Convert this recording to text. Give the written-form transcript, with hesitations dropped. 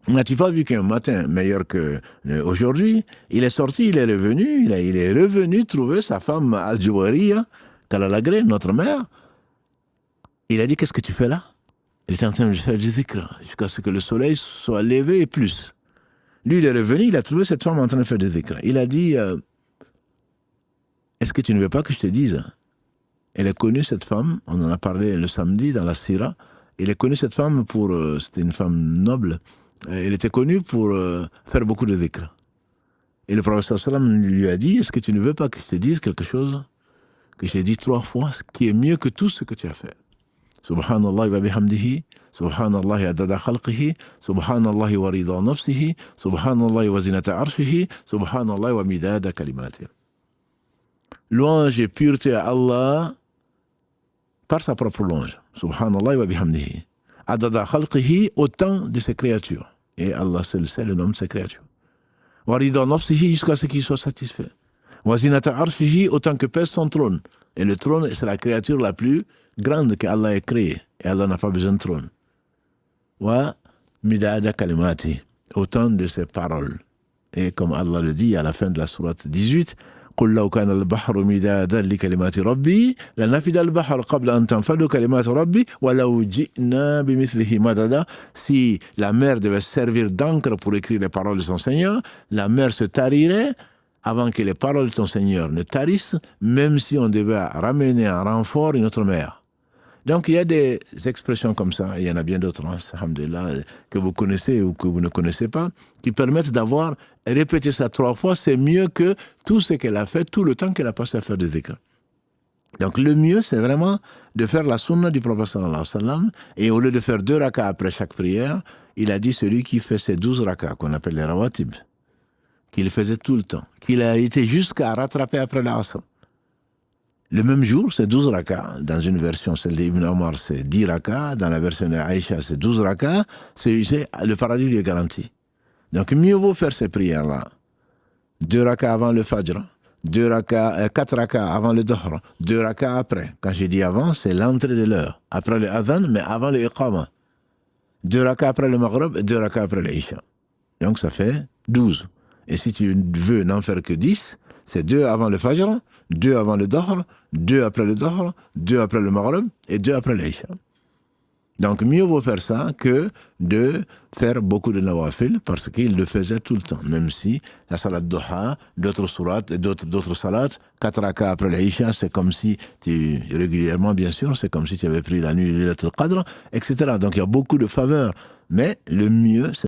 N'as-tu pas vu qu'un matin, meilleur que aujourd'hui, il est sorti, il est revenu, il est revenu trouver sa femme Al-Jawariya, Kalalagré, notre mère. Il a dit, qu'est-ce que tu fais là? Il était en train de faire du zikr, jusqu'à ce que le soleil soit levé et plus. Lui, il est revenu, il a trouvé cette femme en train de faire du zikr. Il a dit, est-ce que tu ne veux pas que je te dise? Elle est connue, cette femme, on en a parlé le samedi dans la Sira. Elle est connue, cette femme, pour, c'était une femme noble. Elle était connue pour faire beaucoup de dhikr. Et le prophète sallam lui a dit, est-ce que tu ne veux pas que je te dise quelque chose que j'ai dit 3 fois, ce qui est mieux que tout ce que tu as fait? Subhanallah wa bihamdihi, subhanallah adada khalqihi, subhanallah wa rida nafsihi, subhanallah wa zinata arshihi, subhanallah wa midada kalimati. Louange et pureté à Allah par sa propre louange. Subhanallah wa bihamdihi. Adada khalqihi, autant de ses créatures. Et Allah seul sait le nom de ses créatures. Warida nafsihi, jusqu'à ce qu'il soit satisfait. Wazinata arshihi, autant que pèse son trône. Et le trône, c'est la créature la plus grande qu'Allah ait créée. Et Allah n'a pas besoin de trône. Wa midada kalimati, autant de ses paroles. Et comme Allah le dit à la fin de la sourate 18, قل لو كان البحر مدادا لكلمات ربي لنفد البحر قبل أن تنفد كلمات ربي ولو جئنا بمثله مددا. Si la mer devait servir d'encre pour écrire les paroles de son Seigneur, la mer se tarirait avant que les paroles de ton Seigneur ne tarissent, même si on devait ramener en renfort une autre mer. Donc il y a des expressions comme ça, il y en a bien d'autres, hein, alhamdoulilah, que vous connaissez ou que vous ne connaissez pas, qui permettent d'avoir répété ça 3 fois, c'est mieux que tout ce qu'elle a fait, tout le temps qu'elle a passé à faire des dhikr. Donc le mieux, c'est vraiment de faire la sunna du prophète sallallahu alayhi wa sallam, et au lieu de faire 2 rakas après chaque prière, il a dit celui qui fait ces 12 rakas, qu'on appelle les rawatib, qu'il faisait tout le temps, qu'il a été jusqu'à rattraper après l'asr. Le même jour, c'est 12 rakas. Dans une version, celle d'Ibn Omar, c'est 10 rakas. Dans la version d'Aïcha, c'est 12 rakas. Le paradis lui est garanti. Donc, mieux vaut faire ces prières-là. 2 rakas avant le fajr, 4 rakas avant le dohr, 2 rakas après. Quand je dis avant, c'est l'entrée de l'heure. Après le adhan, mais avant le iqama. 2 rakas après le maghrib et 2 rakas après l'Aïcha. Donc, ça fait 12. Et si tu veux n'en faire que 10, c'est 2 avant le fajr, 2 avant le dahr, 2 après le dahr, 2 après le maghrib et 2 après l'Aïcha. Donc mieux vaut faire ça que de faire beaucoup de nawafil, parce qu'il le faisait tout le temps, même si la salat duha, d'autres sourates, d'autres salats, 4 rakas après l'Aïcha, c'est comme si régulièrement bien sûr, c'est comme si tu avais pris la nuit de Laylatul Qadr, etc. Donc il y a beaucoup de faveurs, mais le mieux c'est